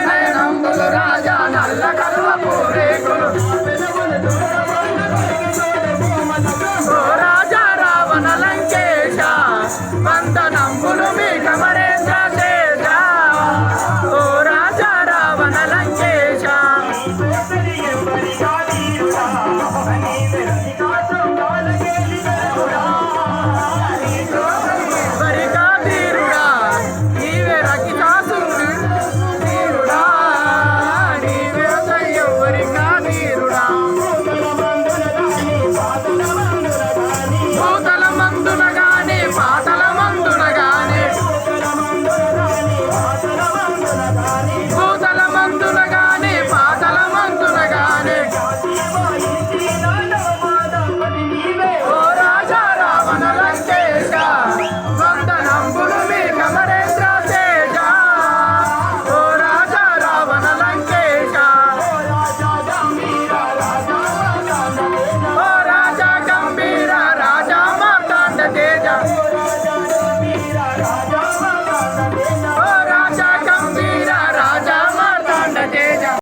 నయనంబులు రాజా నల్ల కలువ పూరేకులు ఓ రాజా రావణ లంకేశ వందనంబులు మీ కమరేంద్ర శేష ఓ రాజా రావణ లంకేశ వరికా తీరుడా నీవే రకితాసురుడు తీరుడా నీవే దయ్యం వరికా తీరుడా భూతల మందున గాని పాతల మందున గాని భూతల మందున గాని పాతల మందున గాని ఓ రాజా రావణ లంకేశ వందనంబులు మీ కమరేంద్ర శేష ఓ రాజా రావణ లంకేశ ఓ రాజా గంభీర రాజా మార్తాండ తేజ